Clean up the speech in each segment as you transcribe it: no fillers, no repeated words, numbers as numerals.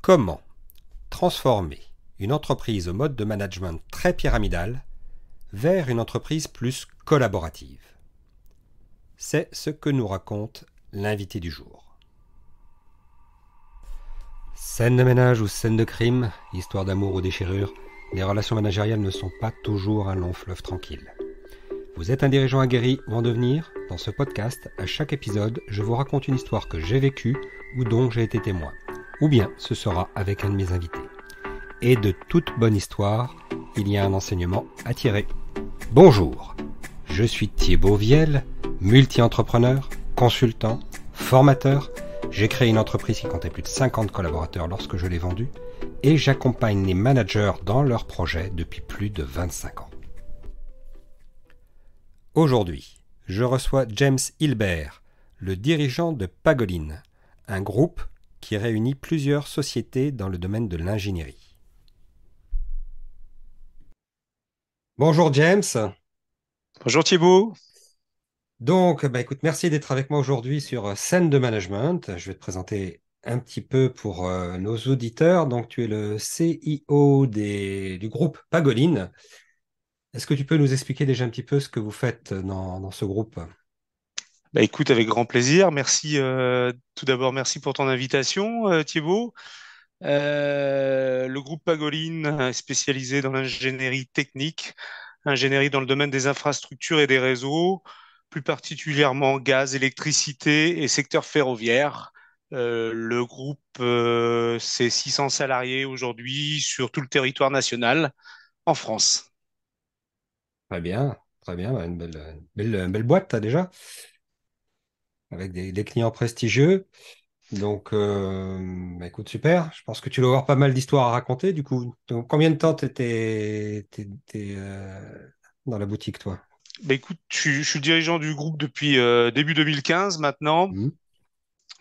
Comment transformer une entreprise au mode de management très pyramidal vers une entreprise plus collaborative? C'est ce que nous raconte l'invité du jour. Scène de ménage ou scène de crime, histoire d'amour ou déchirure, les relations managériales ne sont pas toujours un long fleuve tranquille. Vous êtes un dirigeant aguerri ou en devenir? Dans ce podcast, à chaque épisode, je vous raconte une histoire que j'ai vécue ou dont j'ai été témoin. Ou bien ce sera avec un de mes invités. Et de toute bonne histoire, il y a un enseignement à tirer. Bonjour, je suis Thibaut Viel, multi-entrepreneur, consultant, formateur. J'ai créé une entreprise qui comptait plus de 50 collaborateurs lorsque je l'ai vendue et j'accompagne les managers dans leurs projets depuis plus de 25 ans. Aujourd'hui, je reçois James Hilbert, le dirigeant de Pagoline, un groupe qui réunit plusieurs sociétés dans le domaine de l'ingénierie. Bonjour James. Bonjour Thibaut. Donc, écoute, merci d'être avec moi aujourd'hui sur Scène de Management. Je vais te présenter un petit peu pour nos auditeurs. Donc, tu es le CIO du groupe Pagoline. Est-ce que tu peux nous expliquer déjà un petit peu ce que vous faites dans ce groupe? Écoute, avec grand plaisir. Merci. Tout d'abord, merci pour ton invitation, Thibaut. Le groupe Pagoline est spécialisé dans l'ingénierie technique, ingénierie dans le domaine des infrastructures et des réseaux, plus particulièrement gaz, électricité et secteur ferroviaire. Le groupe, c'est 600 salariés aujourd'hui sur tout le territoire national en France. Très bien, très bien. Une belle boîte, t'as déjà, avec des clients prestigieux. Donc, écoute, super. Je pense que tu dois avoir pas mal d'histoires à raconter. Du coup, donc, combien de temps t'étais dans la boutique, toi? Écoute, je suis dirigeant du groupe depuis début 2015 maintenant, Hmm.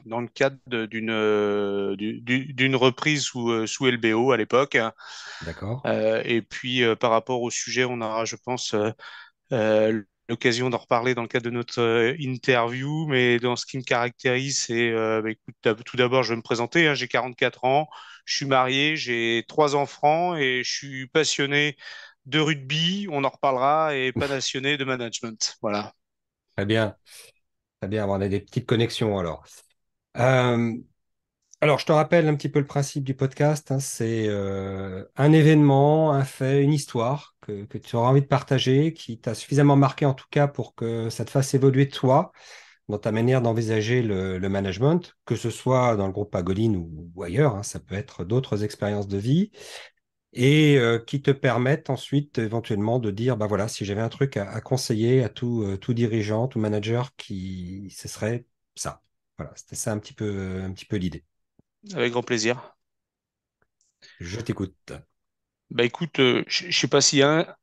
dans le cadre d'une reprise sous LBO à l'époque. D'accord. Et puis, par rapport au sujet, on aura, je pense, l'occasion d'en reparler dans le cadre de notre interview. Mais dans ce qui me caractérise, c'est, écoute, tout d'abord, je vais me présenter, hein, j'ai 44 ans, je suis marié, j'ai trois enfants et je suis passionné de rugby, on en reparlera, et pas passionné de management. Voilà. Très bien, très bien. On a des petites connexions alors. Euh, alors, je te rappelle un petit peu le principe du podcast, hein. C'est un événement, un fait, une histoire que tu auras envie de partager, qui t'a suffisamment marqué en tout cas pour que ça te fasse évoluer toi dans ta manière d'envisager le management, que ce soit dans le groupe Pagoline ou ailleurs, hein. Ça peut être d'autres expériences de vie et qui te permettent ensuite éventuellement de dire, bah voilà, si j'avais un truc à conseiller à tout dirigeant, tout manager, ce serait ça. Voilà, c'était ça un petit peu l'idée. Avec grand plaisir. Je t'écoute. Écoute, je sais pas s'il y a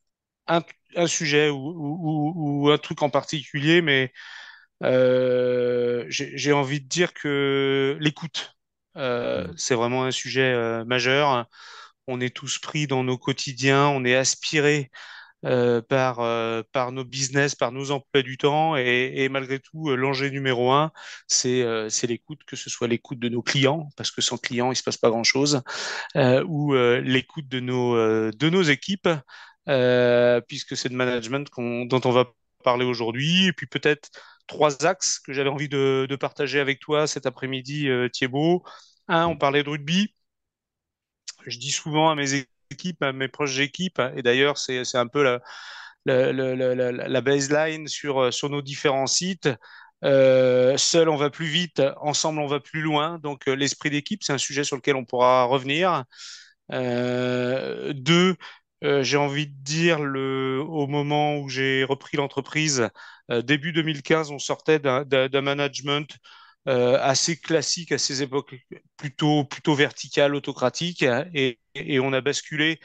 un, un sujet ou un truc en particulier, mais j'ai envie de dire que l'écoute, Hmm. c'est vraiment un sujet majeur. On est tous pris dans nos quotidiens, on est aspiré par nos business, par nos emplois du temps, et malgré tout, l'enjeu numéro un, c'est l'écoute, que ce soit l'écoute de nos clients, parce que sans clients, il se passe pas grand-chose, ou l'écoute de nos équipes, puisque c'est de management dont on va parler aujourd'hui. Et puis peut-être trois axes que j'avais envie de partager avec toi cet après-midi, Thibaut. Un, on parlait de rugby. Je dis souvent à mes équipes, à mes proches équipes, et d'ailleurs c'est un peu la baseline sur nos différents sites. Seul, on va plus vite, ensemble, on va plus loin. Donc, l'esprit d'équipe, c'est un sujet sur lequel on pourra revenir. Deux, j'ai envie de dire, au moment où j'ai repris l'entreprise, début 2015, on sortait d'un management assez classique à ces époques, plutôt vertical, autocratique, et on a basculé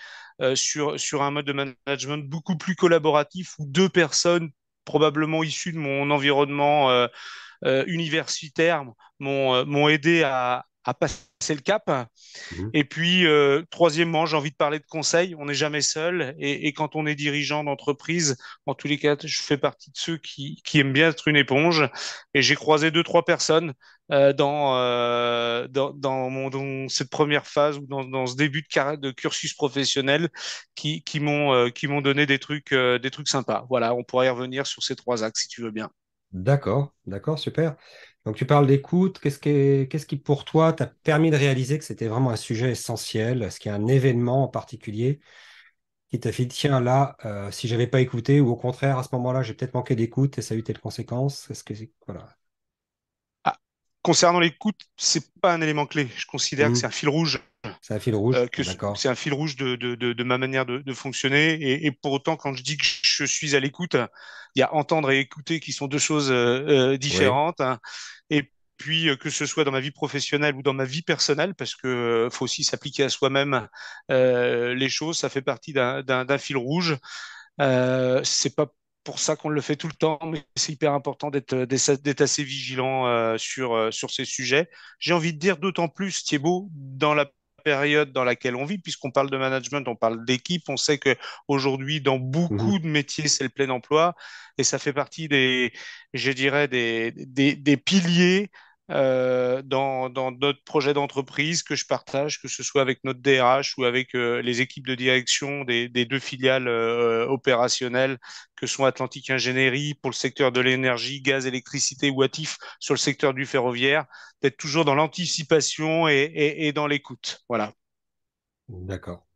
sur un mode de management beaucoup plus collaboratif où deux personnes, probablement issues de mon environnement universitaires, m'ont aidé à passer le cap. Mhm. Et puis, troisièmement, j'ai envie de parler de conseil. On n'est jamais seul. Et quand on est dirigeant d'entreprise, en tous les cas, je fais partie de ceux qui aiment bien être une éponge. Et j'ai croisé deux, trois personnes dans cette première phase ou dans ce début de cursus professionnel qui m'ont donné des trucs sympas. Voilà, on pourrait y revenir sur ces trois axes si tu veux bien. D'accord, d'accord, super. Donc tu parles d'écoute. Qu'est-ce qui pour toi t'a permis de réaliser que c'était vraiment un sujet essentiel? Est-ce qu'il y a un événement en particulier qui t'a fait, tiens, là, si j'avais pas écouté, ou au contraire, à ce moment-là, j'ai peut-être manqué d'écoute et ça a eu telle conséquence? Voilà. Ah, concernant l'écoute, c'est pas un élément clé. Je considère que c'est Mhm. un fil rouge C'est un fil rouge, que d'accord. c'est un fil rouge de ma manière de fonctionner. Et pour autant, quand je dis que je suis à l'écoute, il y a entendre et écouter qui sont deux choses Oui. différentes, hein. Et puis, que ce soit dans ma vie professionnelle ou dans ma vie personnelle, parce que faut aussi s'appliquer à soi-même les choses, ça fait partie d'un fil rouge. C'est pas pour ça qu'on le fait tout le temps, mais c'est hyper important d'être assez vigilant sur ces sujets. J'ai envie de dire d'autant plus, Thibaut, dans la période dans laquelle on vit, puisqu'on parle de management, on parle d'équipe, on sait que aujourd'hui, dans Mhm. beaucoup de métiers, c'est le plein emploi, et ça fait partie je dirais, des piliers dans notre projet d'entreprise que je partage, que ce soit avec notre DRH ou avec les équipes de direction des deux filiales opérationnelles que sont Atlantique Ingénierie pour le secteur de l'énergie, gaz, électricité ou Atif sur le secteur du ferroviaire, d'être toujours dans l'anticipation et dans l'écoute. Voilà. D'accord,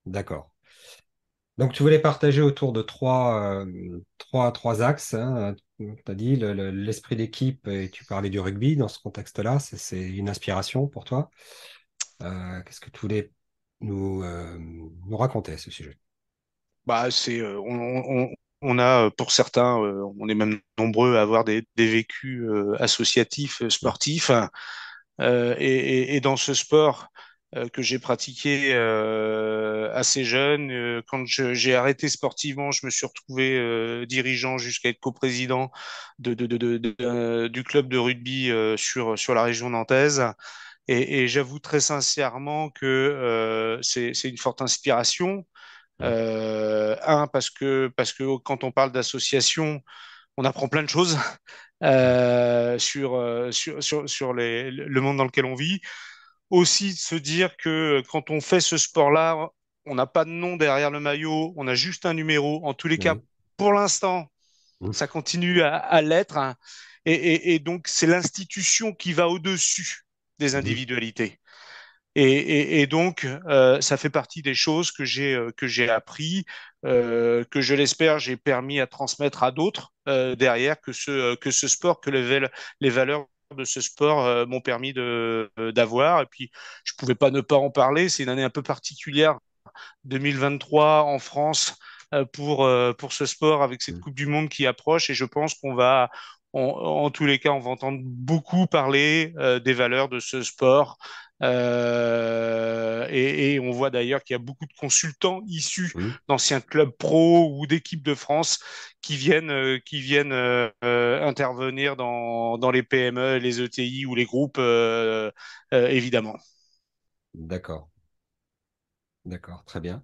d'accord. Donc, tu voulais partager autour de trois axes, hein. Tu as dit l'esprit d'équipe et tu parlais du rugby dans ce contexte-là. C'est une inspiration pour toi. Qu'est-ce que tu voulais nous raconter à ce sujet? Bah, on a, pour certains, on est même nombreux à avoir des vécus associatifs, Mm. sportifs. Et dans ce sport que j'ai pratiqué assez jeune, quand j'ai arrêté sportivement, je me suis retrouvé dirigeant jusqu'à être coprésident du club de rugby sur la région nantaise. Et j'avoue très sincèrement que c'est une forte inspiration. Mm. Parce que quand on parle d'association, on apprend plein de choses sur le monde dans lequel on vit. Aussi, de se dire que quand on fait ce sport-là, on n'a pas de nom derrière le maillot, on a juste un numéro. En tous les cas, Oui. pour l'instant, Mm. ça continue à l'être, hein. Et donc, c'est l'institution qui va au-dessus des Mhm. individualités. Et donc, ça fait partie des choses que j'ai appris, que je l'espère, j'ai permis à transmettre à d'autres derrière que ce sport, les valeurs de ce sport m'ont permis d'avoir. Et puis, je pouvais pas ne pas en parler. C'est une année un peu particulière, 2023 en France, pour ce sport avec cette Mm. Coupe du Monde qui approche. Et je pense qu'on va, en tous les cas, on va entendre beaucoup parler des valeurs de ce sport. Et on voit d'ailleurs qu'il y a beaucoup de consultants issus Mm. d'anciens clubs pro ou d'équipes de France qui viennent intervenir dans les PME, les ETI ou les groupes, évidemment. D'accord, d'accord, très bien.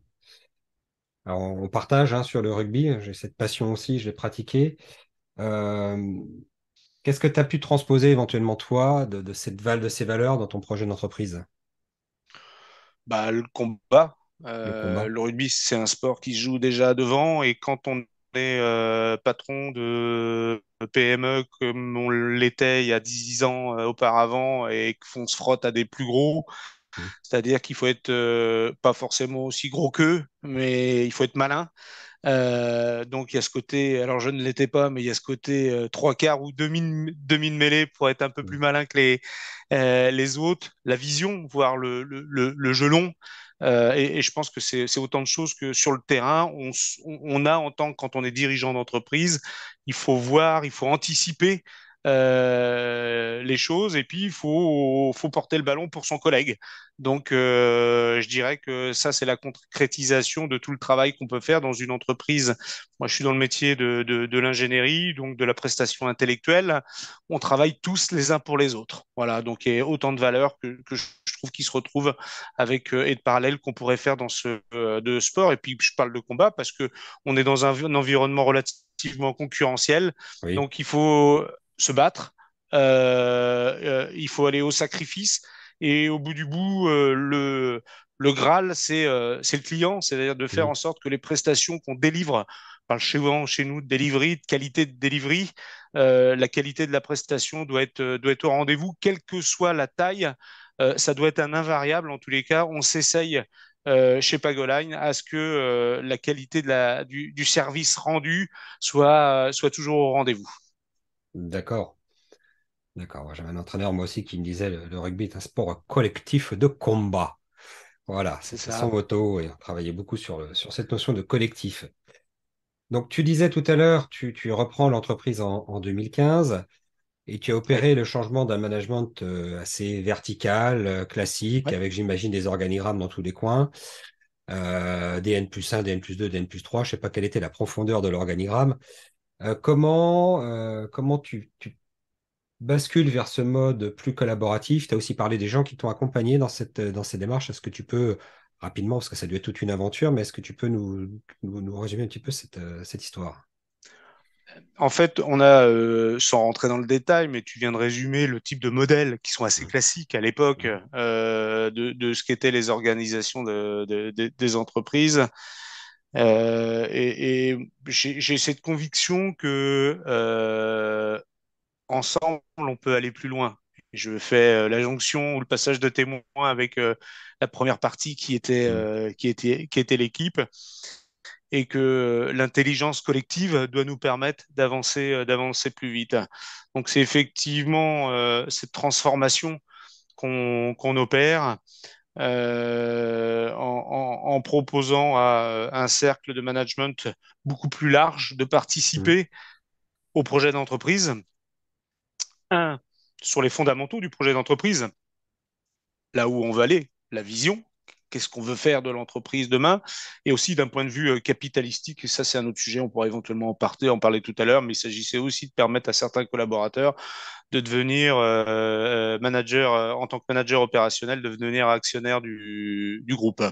Alors, on partage, hein, sur le rugby. J'ai cette passion aussi, je l'ai pratiqué. Euh, Qu'est-ce que tu as pu transposer éventuellement toi de ces valeurs dans ton projet d'entreprise? Bah, le combat. Le combat. Le rugby, c'est un sport qui se joue déjà devant et quand on est patron de PME comme on l'était il y a 10 ans auparavant et qu'on se frotte à des plus gros, Mm. c'est-à-dire qu'il faut être pas forcément aussi gros qu'eux, mais il faut être malin. Donc il y a ce côté, alors je ne l'étais pas, mais il y a ce côté trois quarts ou demi de mêlée pour être un peu plus Mm. malin que les autres, la vision, voire le jeu long. Et je pense que c'est autant de choses que sur le terrain, on a en tant que quand on est dirigeant d'entreprise, il faut voir, il faut anticiper les choses, et puis faut porter le ballon pour son collègue. Donc, je dirais que ça, c'est la concrétisation de tout le travail qu'on peut faire dans une entreprise. Moi, je suis dans le métier de l'ingénierie, donc de la prestation intellectuelle. On travaille tous les uns pour les autres. Voilà, donc il y a autant de valeurs que je trouve qui se retrouvent avec et de parallèles qu'on pourrait faire dans ce de sport. Et puis, je parle de combat parce que on est dans un environnement relativement concurrentiel, Oui. donc il faut se battre, il faut aller au sacrifice. Et au bout du bout, le Graal, c'est le client, c'est-à-dire de faire en Mhm. sorte que les prestations qu'on délivre, par chez nous de delivery, de qualité de delivery, la qualité de la prestation doit être au rendez-vous, quelle que soit la taille. Ça doit être un invariable. En tous les cas, on s'essaye chez Pagoline à ce que la qualité du service rendu soit toujours au rendez-vous. D'accord. D'accord. Moi, j'avais un entraîneur, moi aussi, qui me disait le rugby est un sport collectif de combat. Voilà, C'est c'était ça. son motto et on travaillait beaucoup sur cette notion de collectif. Donc, tu disais tout à l'heure, tu reprends l'entreprise en 2015 et tu as Oui. opéré le changement d'un management assez vertical, classique, Ouais. avec, j'imagine, des organigrammes dans tous les coins, DN+1, DN+2, DN+3. Je ne sais pas quelle était la profondeur de l'organigramme. Comment tu bascules vers ce mode plus collaboratif? Tu as aussi parlé des gens qui t'ont accompagné dans ces démarches. Est-ce que tu peux, rapidement, parce que ça doit être toute une aventure, mais est-ce que tu peux nous résumer un petit peu cette histoire? En fait, on a, sans rentrer dans le détail, mais tu viens de résumer le type de modèles qui sont assez Mhm. classiques à l'époque Mhm. de ce qu'étaient les organisations des entreprises. Et j'ai cette conviction que ensemble, on peut aller plus loin. Je fais la jonction ou le passage de témoin avec la première partie Mhm. qui était l'équipe, et que l'intelligence collective doit nous permettre d'avancer plus vite. Donc c'est effectivement cette transformation qu'on opère en proposant à un cercle de management beaucoup plus large de Mhm. participer au projet d'entreprise. Un, sur les fondamentaux du projet d'entreprise, là où on veut aller, la vision, qu'est-ce qu'on veut faire de l'entreprise demain, et aussi d'un point de vue capitalistique, et ça c'est un autre sujet, on pourra éventuellement en parler tout à l'heure, mais il s'agissait aussi de permettre à certains collaborateurs de devenir manager, en tant que manager opérationnel, de devenir actionnaire du groupe.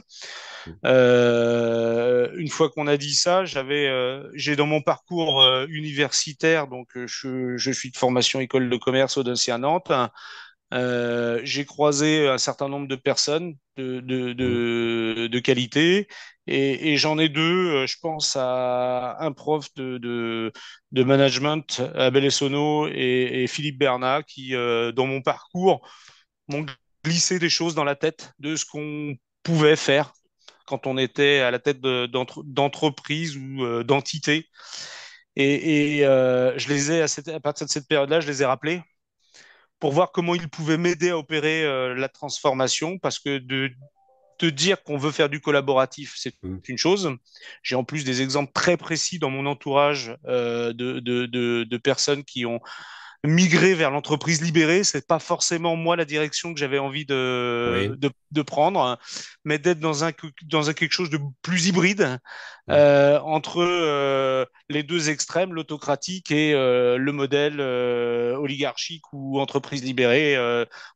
Une fois qu'on a dit ça, j'ai dans mon parcours universitaire, donc je suis de formation école de commerce Audencia Nantes. J'ai croisé un certain nombre de personnes Mhm. de qualité, et j'en ai deux. Je pense à un prof de management, Abel Essonneau et Philippe Bernat, qui, dans mon parcours, m'ont glissé des choses dans la tête de ce qu'on pouvait faire quand on était à la tête d'entreprise ou d'entité. Je les ai, à partir de cette période-là, je les ai rappelés pour voir comment ils pouvaient m'aider à opérer la transformation, parce que de dire qu'on veut faire du collaboratif, c'est Mhm. une chose. J'ai en plus des exemples très précis dans mon entourage de personnes qui ont migré vers l'entreprise libérée. C'est pas forcément moi la direction que j'avais envie Oui. de prendre, hein, mais d'être dans un quelque chose de plus hybride Mhm. entre les deux extrêmes, l'autocratique et le modèle oligarchique ou entreprise libérée.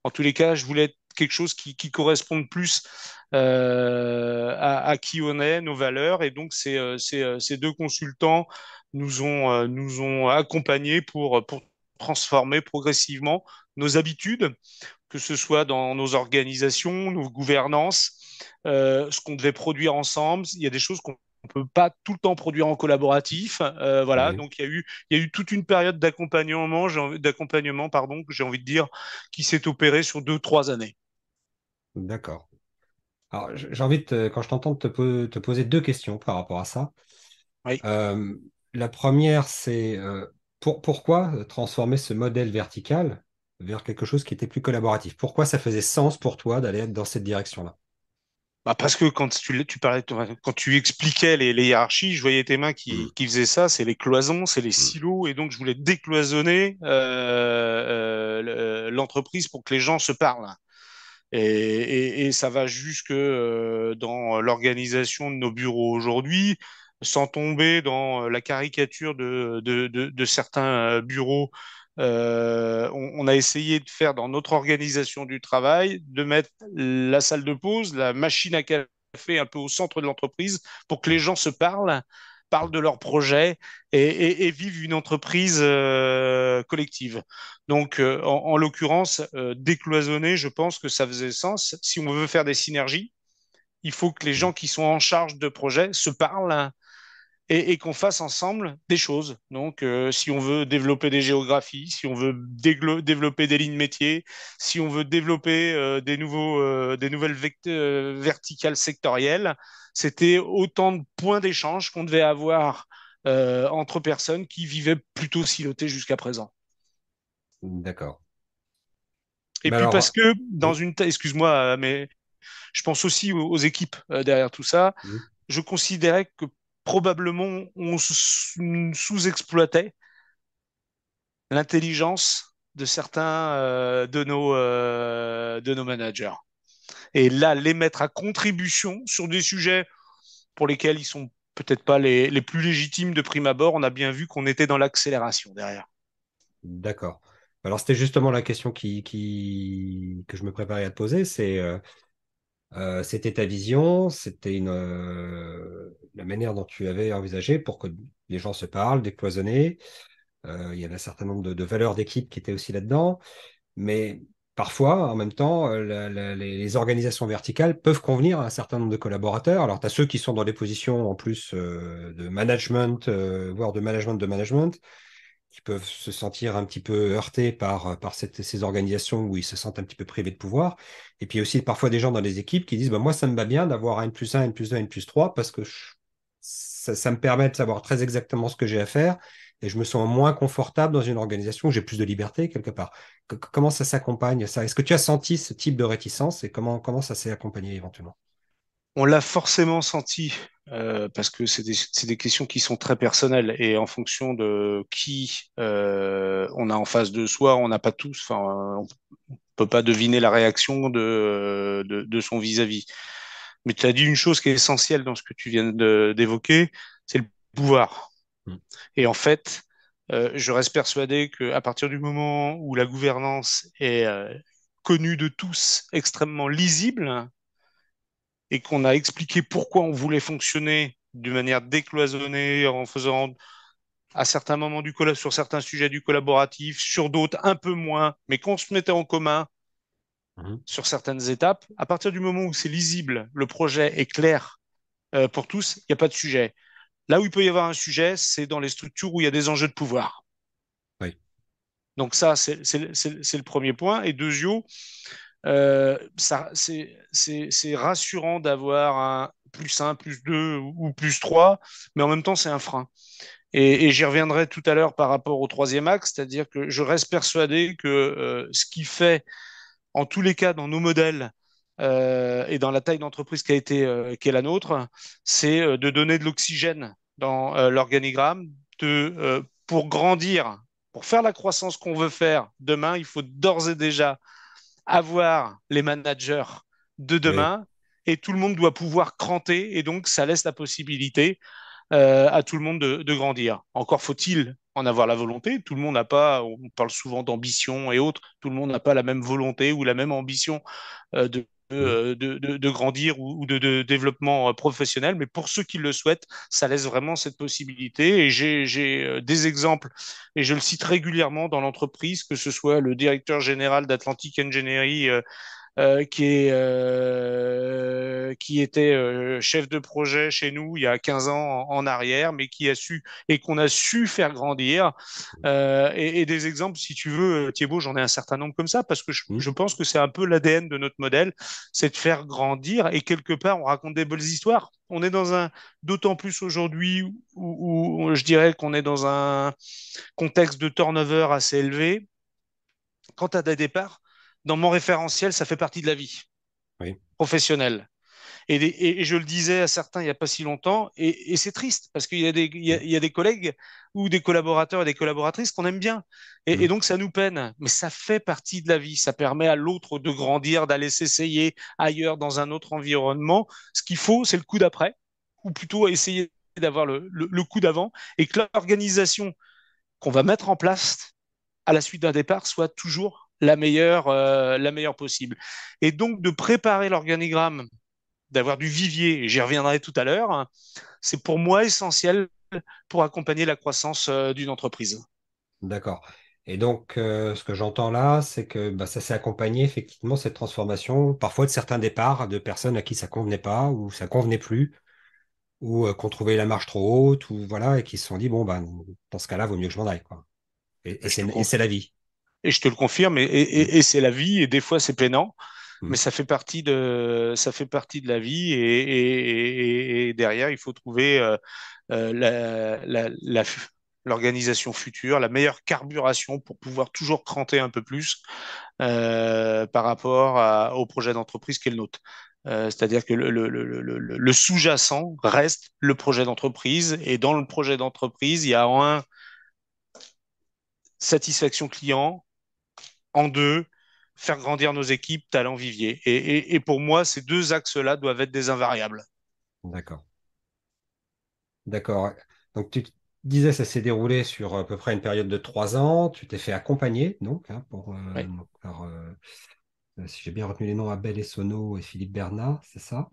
En tous les cas, je voulais être quelque chose qui corresponde plus à qui on est, nos valeurs. Et donc, ces deux consultants nous ont accompagnés pour transformer progressivement nos habitudes, que ce soit dans nos organisations, nos gouvernances, ce qu'on devait produire ensemble. Il y a des choses qu'on ne peut pas tout le temps produire en collaboratif. Voilà, Oui. donc il y a eu toute une période d'accompagnement, pardon, que j'ai envie de dire, qui s'est opérée sur 2, 3 années. D'accord. Alors, j'ai envie quand je t'entends te poser deux questions par rapport à ça. Oui. Euh, la première, c'est pourquoi transformer ce modèle vertical vers quelque chose qui était plus collaboratif? Pourquoi ça faisait sens pour toi d'aller dans cette direction-là? Bah parce que quand tu parlais, quand tu expliquais les hiérarchies, je voyais tes mains Hmm, qui faisaient ça, c'est les cloisons, c'est les hmm, silos, et donc je voulais décloisonner l'entreprise pour que les gens se parlent. Et ça va jusque dans l'organisation de nos bureaux aujourd'hui, sans tomber dans la caricature de certains bureaux. On a essayé de faire dans notre organisation du travail, de mettre la salle de pause, la machine à café un peu au centre de l'entreprise pour que les gens se parlent, parlent de leurs projets et vivent une entreprise collective. Donc, en l'occurrence, décloisonner, je pense que ça faisait sens. Si on veut faire des synergies, il faut que les hmm. gens qui sont en charge de projets se parlent, hein, et qu'on fasse ensemble des choses. Donc, si on veut développer des géographies, si on veut développer des lignes métiers, si on veut développer des nouvelles verticales sectorielles, c'était autant de points d'échange qu'on devait avoir entre personnes qui vivaient plutôt silotées jusqu'à présent. D'accord. Et Mais puis parce alors, que oui. excuse-moi, mais je pense aussi aux équipes derrière tout ça. Hmm. Je considérais que probablement on sous-exploitait l'intelligence de certains de nos managers. Et là, les mettre à contribution sur des sujets pour lesquels ils sont peut-être pas les plus légitimes de prime abord, on a bien vu qu'on était dans l'accélération derrière. D'accord. Alors, c'était justement la question que je me préparais à te poser. C'était ta vision, c'était la manière dont tu avais envisagé pour que les gens se parlent, décloisonner. Il y avait un certain nombre de valeurs d'équipe qui étaient aussi là-dedans. Mais parfois, en même temps, les organisations verticales peuvent convenir à un certain nombre de collaborateurs. Alors, tu as ceux qui sont dans des positions en plus de management, voire de management, qui peuvent se sentir un petit peu heurtés par ces organisations où ils se sentent un petit peu privés de pouvoir. Et puis aussi parfois des gens dans les équipes qui disent, bah, moi, ça me va bien d'avoir un N+1, N+2, N+3 parce que ça me permet de savoir très exactement ce que j'ai à faire et je me sens moins confortable dans une organisation où j'ai plus de liberté quelque part. Comment ça s'accompagne, ça? Est-ce que tu as senti ce type de réticence et comment ça s'est accompagné éventuellement? On l'a forcément senti parce que c'est des questions qui sont très personnelles et en fonction de qui on a en face de soi, on n'a pas tous, enfin, on peut pas deviner la réaction de son vis-à-vis. Mais tu as dit une chose qui est essentielle dans ce que tu viens d'évoquer, c'est le pouvoir. Mm. Et en fait, je reste persuadé qu'à partir du moment où la gouvernance est connue de tous, extrêmement lisible, et qu'on a expliqué pourquoi on voulait fonctionner d'une manière décloisonnée, en faisant à certains moments sur certains sujets du collaboratif, sur d'autres un peu moins, mais qu'on se mettait en commun Mhm. sur certaines étapes, à partir du moment où c'est lisible, le projet est clair pour tous, il n'y a pas de sujet. Là où il peut y avoir un sujet, c'est dans les structures où il y a des enjeux de pouvoir. Oui. Donc ça, c'est le premier point. Et deuxièmement, c'est rassurant d'avoir un +1, +2 ou +3, mais en même temps, c'est un frein. Et j'y reviendrai tout à l'heure par rapport au troisième axe, c'est-à-dire que je reste persuadé que ce qui fait, en tous les cas, dans nos modèles et dans la taille d'entreprise qui est la nôtre, c'est de donner de l'oxygène dans l'organigramme, pour grandir, pour faire la croissance qu'on veut faire demain, il faut d'ores et déjà avoir les managers de Oui. demain et tout le monde doit pouvoir cranter et donc ça laisse la possibilité à tout le monde de grandir. Encore faut-il en avoir la volonté. Tout le monde n'a pas, on parle souvent d'ambition et autres, tout le monde n'a pas la même volonté ou la même ambition Mhm. de grandir ou de développement professionnel. Mais pour ceux qui le souhaitent, ça laisse vraiment cette possibilité. Et j'ai des exemples, et je le cite régulièrement dans l'entreprise, que ce soit le directeur général d'Atlantic Engineering qui était chef de projet chez nous il y a 15 ans en arrière, mais qui a su et qu'on a su faire grandir. Et des exemples, si tu veux, Thibaut, j'en ai un certain nombre comme ça, parce que Mhm. je pense que c'est un peu l'ADN de notre modèle, c'est de faire grandir, et quelque part, on raconte des belles histoires. On est d'autant plus aujourd'hui où je dirais qu'on est dans un contexte de turnover assez élevé. Quand tu as des départs, dans mon référentiel, ça fait partie de la vie Oui. professionnelle. Et je le disais à certains il n'y a pas si longtemps, et c'est triste parce qu'il y a Mm. il y a des collègues ou des collaborateurs et des collaboratrices qu'on aime bien. Et Mm. donc ça nous peine, mais ça fait partie de la vie. Ça permet à l'autre de grandir, d'aller s'essayer ailleurs dans un autre environnement. Ce qu'il faut, c'est le coup d'après, ou plutôt essayer d'avoir le coup d'avant, et que l'organisation qu'on va mettre en place à la suite d'un départ soit toujours la meilleure possible. Et donc de préparer l'organigramme, d'avoir du vivier, et j'y reviendrai tout à l'heure, hein, c'est pour moi essentiel pour accompagner la croissance d'une entreprise. D'accord. Et donc, ce que j'entends là, c'est que bah, ça s'est accompagné effectivement cette transformation, parfois de certains départs de personnes à qui ça convenait pas ou ça convenait plus, ou qu'on trouvait la marche trop haute, ou voilà, et qui se sont dit bon bah dans ce cas-là, vaut mieux que je m'en aille, quoi. Je te Et conf... c'est la vie. Et je te le confirme, Mm. et c'est la vie, et des fois c'est peinant, mais Mm. ça fait partie de la vie, et derrière, il faut trouver l'organisation future, la meilleure carburation pour pouvoir toujours cranter un peu plus par rapport au projet d'entreprise qui est le nôtre. C'est-à-dire que le sous-jacent reste le projet d'entreprise, et dans le projet d'entreprise, il y a un, satisfaction client, en deux, faire grandir nos équipes, talent vivier. Et pour moi, ces deux axes-là doivent être des invariables. D'accord. D'accord. Donc tu disais ça s'est déroulé sur à peu près une période de 3 ans. Tu t'es fait accompagner donc hein, Ouais. par, si j'ai bien retenu les noms, Abel Essonneau et Philippe Bernard, c'est ça.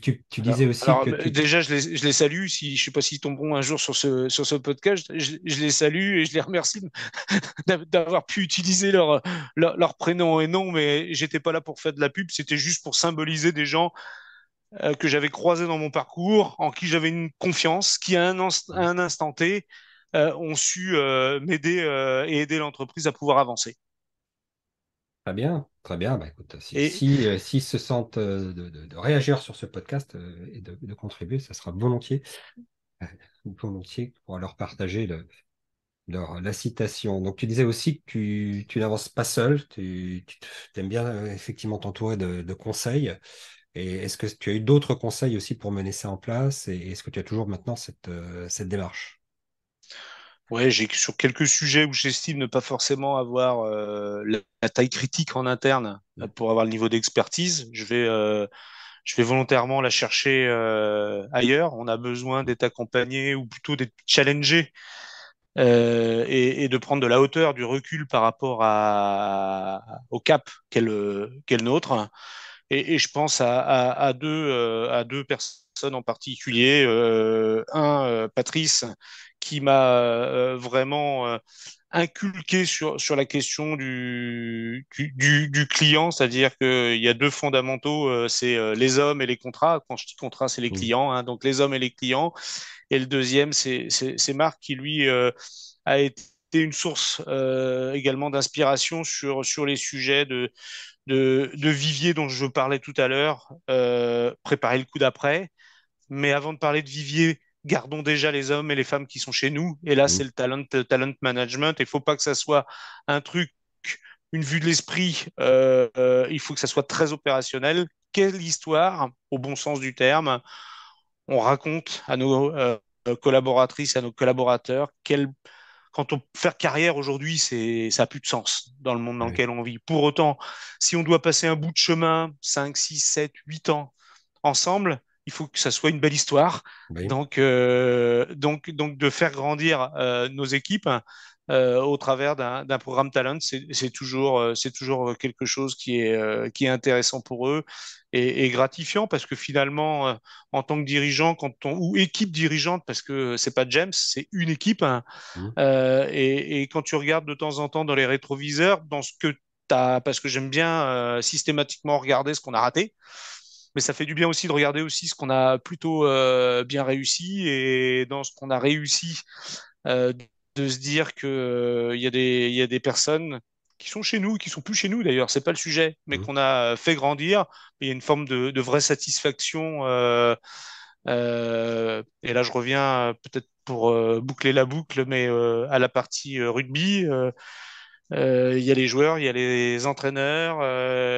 Tu disais aussi que tu Déjà, je les salue. Si, je sais pas s'ils tomberont un jour sur ce podcast, je les salue et je les remercie d'avoir pu utiliser leur prénom et nom, mais j'étais pas là pour faire de la pub, c'était juste pour symboliser des gens que j'avais croisés dans mon parcours, en qui j'avais une confiance, qui à un instant T ont su m'aider et aider l'entreprise à pouvoir avancer. très bien, très bien. Bah, écoute, Et s'ils se sentent de réagir sur ce podcast et de contribuer, ça sera volontiers, euh, volontiers pour leur partager la citation. Donc, tu disais aussi que tu n'avances pas seul, tu aimes bien effectivement t'entourer de conseils. Et est-ce que tu as eu d'autres conseils aussi pour mener ça en place? Et est-ce que tu as toujours maintenant cette démarche? ouais, j'ai sur quelques sujets où j'estime ne pas forcément avoir la taille critique en interne pour avoir le niveau d'expertise, je vais volontairement la chercher ailleurs. On a besoin d'être accompagné ou plutôt d'être challengé et de prendre de la hauteur, du recul par rapport au cap qu'est le nôtre. Et je pense à deux personnes en particulier. Patrice, qui m'a vraiment inculqué sur la question du client, c'est-à-dire qu'il y a deux fondamentaux, c'est les hommes et les contrats. Quand je dis contrat, c'est les Mm. clients, hein, donc les hommes et les clients. Et le deuxième, c'est Marc qui, lui, a été une source également d'inspiration sur les sujets de vivier dont je parlais tout à l'heure, préparer le coup d'après. Mais avant de parler de vivier, gardons déjà les hommes et les femmes qui sont chez nous. Et là, c'est Mm. le talent management. Il ne faut pas que ça soit un truc, une vue de l'esprit. Il faut que ça soit très opérationnel. Quelle histoire, au bon sens du terme, on raconte à nos collaboratrices, à nos collaborateurs, quand on faire carrière aujourd'hui, ça n'a plus de sens dans le monde dans Ouais. lequel on vit. Pour autant, si on doit passer un bout de chemin, 5, 6, 7, 8 ans ensemble, il faut que ça soit une belle histoire. Oui. Donc de faire grandir nos équipes au travers d'un programme talent, c'est toujours quelque chose qui est intéressant pour eux et gratifiant parce que finalement, en tant que dirigeant, ou équipe dirigeante, parce que c'est pas James, c'est une équipe, hein, Mm. et quand tu regardes de temps en temps dans les rétroviseurs, dans ce que t'as, parce que j'aime bien systématiquement regarder ce qu'on a raté, mais ça fait du bien aussi de regarder aussi ce qu'on a plutôt bien réussi et dans ce qu'on a réussi, euh, de se dire que il y a des personnes qui sont chez nous, qui sont plus chez nous d'ailleurs, c'est pas le sujet, mais Mm. qu'on a fait grandir. Il y a une forme de vraie satisfaction. Et là, je reviens peut-être pour boucler la boucle, mais à la partie rugby. Il y a les joueurs, il y a les entraîneurs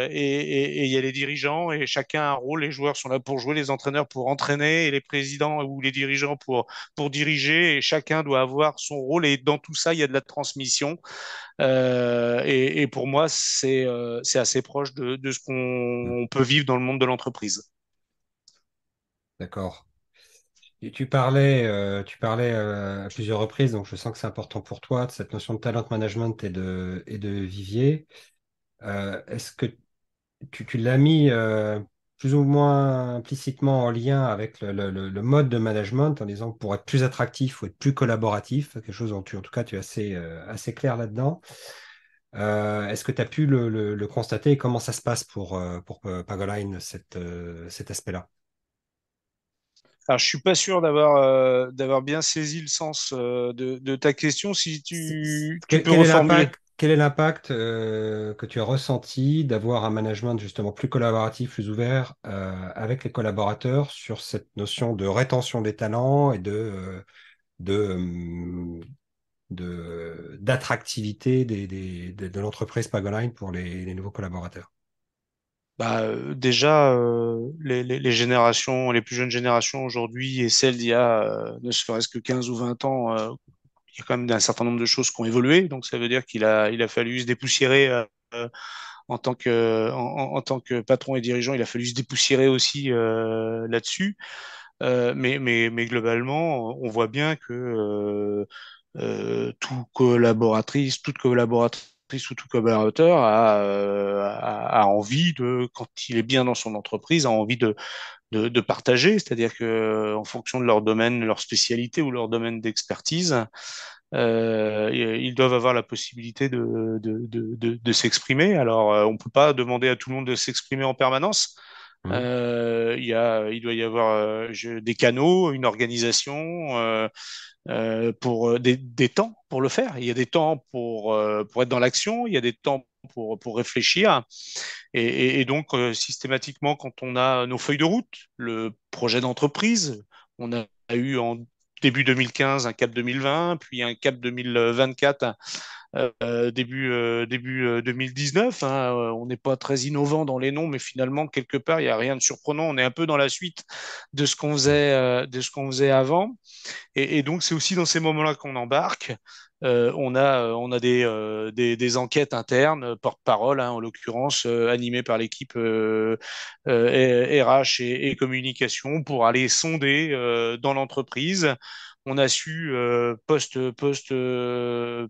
et il y a les dirigeants et chacun a un rôle. Les joueurs sont là pour jouer, les entraîneurs pour entraîner et les présidents ou les dirigeants pour diriger et chacun doit avoir son rôle et dans tout ça, il y a de la transmission. Et pour moi, c'est assez proche de ce Hmm. qu'on peut vivre dans le monde de l'entreprise. D'accord. Et tu parlais à plusieurs reprises, donc je sens que c'est important pour toi, de cette notion de talent management et de vivier. Est-ce que tu l'as mis plus ou moins implicitement en lien avec le mode de management en disant que pour être plus attractif, il faut être plus collaboratif, quelque chose dont en tout cas, tu es assez clair là-dedans. Est-ce que tu as pu le constater et comment ça se passe pour Pagoline, cet aspect-là? Alors, je suis pas sûr d'avoir bien saisi le sens de ta question. Si tu peux reformuler. Quel est l'impact que tu as ressenti d'avoir un management justement plus collaboratif, plus ouvert avec les collaborateurs sur cette notion de rétention des talents et de, d'attractivité de l'entreprise Pagoline pour les nouveaux collaborateurs? Bah, déjà, les générations, les plus jeunes générations aujourd'hui et celles d'il y a ne serait-ce que 15 ou 20 ans, il y a quand même un certain nombre de choses qui ont évolué. Donc, ça veut dire il a fallu se dépoussiérer en tant que patron et dirigeant. Il a fallu se dépoussiérer aussi là-dessus. Mais globalement, on voit bien que toute collaboratrice ou tout collaborateur a envie de, quand il est bien dans son entreprise, a envie de partager, c'est-à-dire que en fonction de leur domaine, leur spécialité ou leur domaine d'expertise, ils doivent avoir la possibilité de s'exprimer. Alors, on peut pas demander à tout le monde de s'exprimer en permanence. Mhm. Il doit y avoir des canaux, une organisation pour des temps pour le faire. Il y a des temps pour être dans l'action, il y a des temps pour réfléchir. Et donc, systématiquement, quand on a nos feuilles de route, le projet d'entreprise, on a eu en début 2015 un cap 2020, puis un cap 2024 début 2019. Hein. On n'est pas très innovant dans les noms, mais finalement, quelque part, il n'y a rien de surprenant. On est un peu dans la suite de ce qu'on faisait avant. Et donc, c'est aussi dans ces moments-là qu'on embarque. On a des enquêtes internes, porte-parole, hein, en l'occurrence, animées par l'équipe RH et communication pour aller sonder dans l'entreprise. On a su,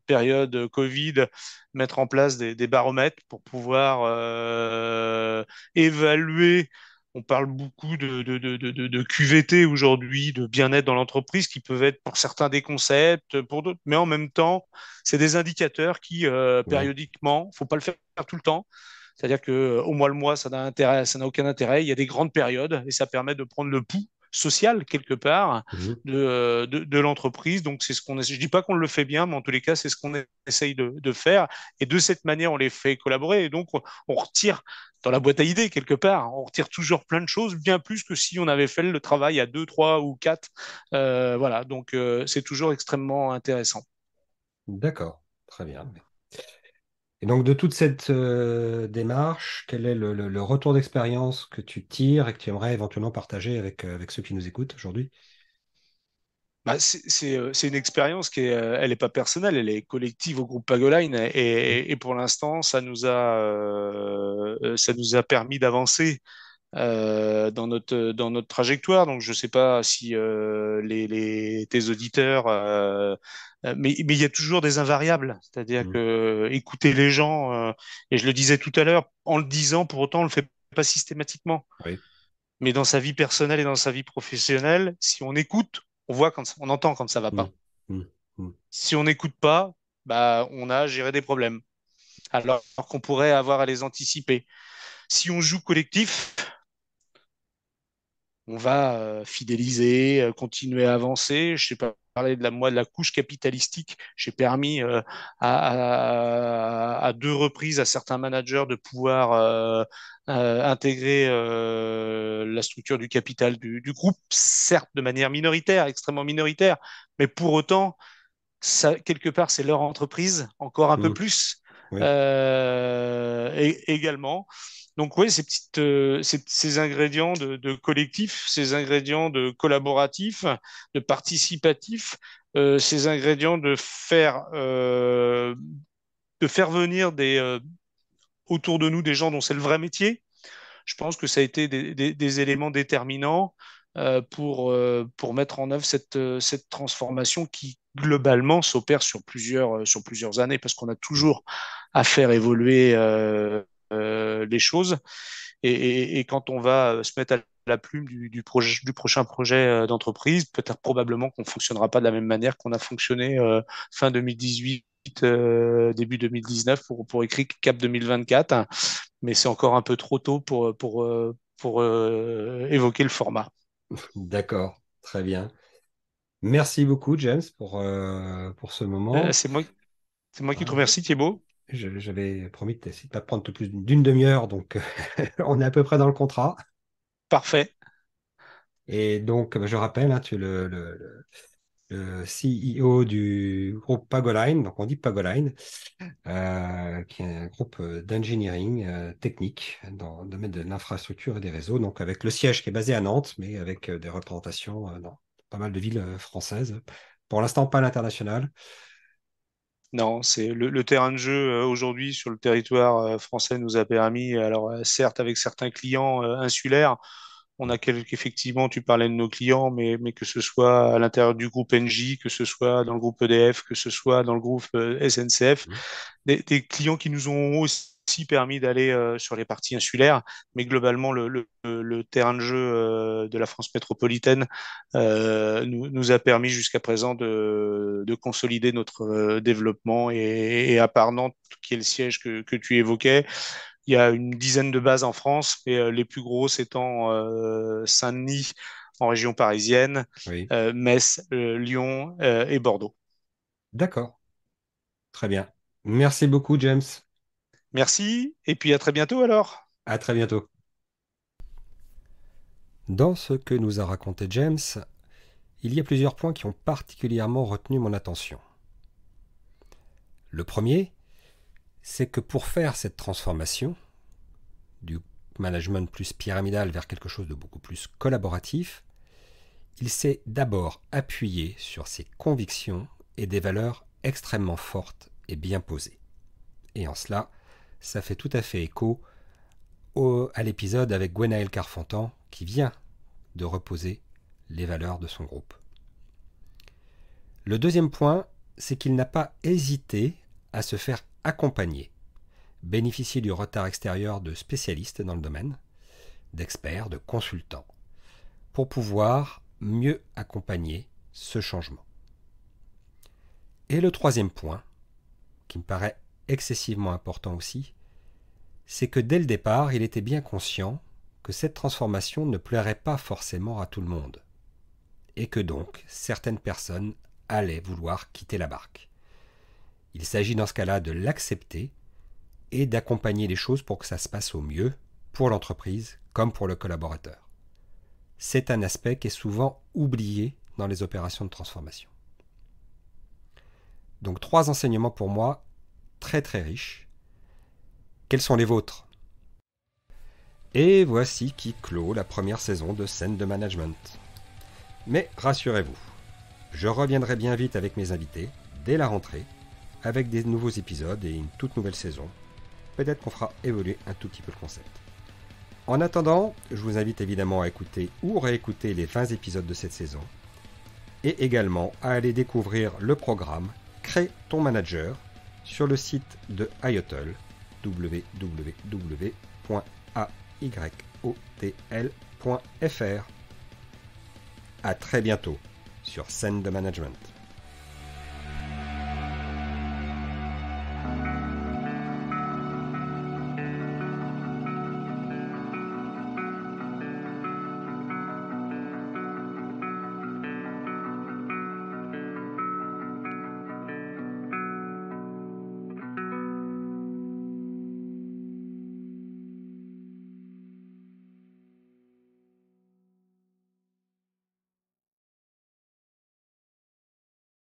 période Covid, mettre en place des baromètres pour pouvoir évaluer. On parle beaucoup de QVT aujourd'hui, de bien-être dans l'entreprise, qui peuvent être pour certains des concepts, pour d'autres, mais en même temps, c'est des indicateurs qui, Oui. périodiquement, faut pas le faire tout le temps. C'est-à-dire que au mois le mois, ça n'a aucun intérêt. Il y a des grandes périodes et ça permet de prendre le pouls social quelque part Mhm. de l'entreprise. Donc c'est ce qu'on essaie. Je dis pas qu'on le fait bien, mais en tous les cas, c'est ce qu'on essaye de faire. Et de cette manière, on les fait collaborer. Et donc on retire dans la boîte à idées quelque part. On retire toujours plein de choses, bien plus que si on avait fait le travail à deux, trois ou quatre. Voilà, donc c'est toujours extrêmement intéressant. D'accord, très bien. Et donc, de toute cette démarche, quel est le retour d'expérience que tu tires et que tu aimerais éventuellement partager avec ceux qui nous écoutent aujourd'hui? Bah, c'est une expérience qui est, elle est pas personnelle, elle est collective au groupe Pagoline et pour l'instant, ça nous a permis d'avancer dans notre trajectoire. Donc, je sais pas si tes auditeurs, mais il y a toujours des invariables. C'est-à-dire Mhm. que écouter les gens, et je le disais tout à l'heure, en le disant, pour autant, on le fait pas systématiquement. Oui. Mais dans sa vie personnelle et dans sa vie professionnelle, si on écoute, on voit on entend quand ça va Mhm. pas. Mhm. Mhm. Si on n'écoute pas, bah, on a géré des problèmes. Alors qu'on pourrait avoir à les anticiper. Si on joue collectif, on va fidéliser, continuer à avancer. Je sais pas parler de moi de la couche capitalistique. J'ai permis à deux reprises à certains managers de pouvoir intégrer la structure du capital du groupe, certes de manière minoritaire, extrêmement minoritaire, mais pour autant, ça, quelque part, c'est leur entreprise, encore un peu Mhm. plus. Oui. Également. Donc oui, ces ingrédients de collectif, ces ingrédients de collaboratif, de participatif, ces ingrédients de faire venir autour de nous des gens dont c'est le vrai métier. Je pense que ça a été des éléments déterminants pour mettre en œuvre cette transformation qui, globalement, s'opère sur plusieurs années, parce qu'on a toujours à faire évoluer les choses. Et quand on va se mettre à la plume du prochain projet d'entreprise, peut-être probablement qu'on ne fonctionnera pas de la même manière qu'on a fonctionné fin 2018, début 2019 pour écrire Cap 2024, mais c'est encore un peu trop tôt pour évoquer le format. D'accord, très bien. Merci beaucoup, James, pour ce Euh, moment. c'est moi, c'est moi qui te Ah, remercie, Thibaut. j'avais promis d'essayer de pas prendre plus d'une demi-heure, donc on est à peu près dans le contrat. Parfait. Et donc, je rappelle, hein, tu es le CEO du groupe Pagoline, donc on dit Pagoline, qui est un groupe d'engineering technique dans le domaine de l'infrastructure et des réseaux, donc avec le siège qui est basé à Nantes, mais avec des représentations dans pas mal de villes françaises. Pour l'instant, pas à l'international. Non, c'est le terrain de jeu aujourd'hui sur le territoire français nous a permis, alors certes avec certains clients insulaires, on a effectivement, tu parlais de nos clients, mais que ce soit à l'intérieur du groupe NJ, que ce soit dans le groupe EDF, que ce soit dans le groupe SNCF, Mhm. des clients qui nous ont aussi permis d'aller sur les parties insulaires, mais globalement, le terrain de jeu de la France métropolitaine nous a permis jusqu'à présent de consolider notre développement. Et à part Nantes, qui est le siège que tu évoquais, il y a une dizaine de bases en France, et les plus grosses étant Saint-Denis en région parisienne, Oui, Metz, Lyon et Bordeaux. d'accord, très bien. Merci beaucoup, James. Merci, et puis à très bientôt alors. À très bientôt. Dans ce que nous a raconté James, il y a plusieurs points qui ont particulièrement retenu mon attention. Le premier, c'est que pour faire cette transformation du management plus pyramidal vers quelque chose de beaucoup plus collaboratif, il s'est d'abord appuyé sur ses convictions et des valeurs extrêmement fortes et bien posées. Et en cela, ça fait tout à fait écho à l'épisode avec Gwenaël Carfantan qui vient de reposer les valeurs de son groupe. Le deuxième point, c'est qu'il n'a pas hésité à se faire accompagner, bénéficier du retard extérieur de spécialistes dans le domaine, d'experts, de consultants, pour pouvoir mieux accompagner ce changement. Et le troisième point, qui me paraît excessivement important aussi, c'est que dès le départ, il était bien conscient que cette transformation ne plairait pas forcément à tout le monde, et que donc certaines personnes allaient vouloir quitter la barque. Il s'agit dans ce cas-là de l'accepter et d'accompagner les choses pour que ça se passe au mieux pour l'entreprise comme pour le collaborateur. C'est un aspect qui est souvent oublié dans les opérations de transformation. Donc 3 enseignements pour moi très très riches. Quels sont les vôtres? Et voici qui clôt la première saison de Scène de Management. Mais rassurez-vous, je reviendrai bien vite avec mes invités, dès la rentrée, avec des nouveaux épisodes et une toute nouvelle saison. Peut-être qu'on fera évoluer un tout petit peu le concept. En attendant, je vous invite évidemment à écouter ou réécouter les 20 épisodes de cette saison, et également à aller découvrir le programme Crée ton manager sur le site de IOTL, www.ayotl.fr. À très bientôt sur Scène de Management.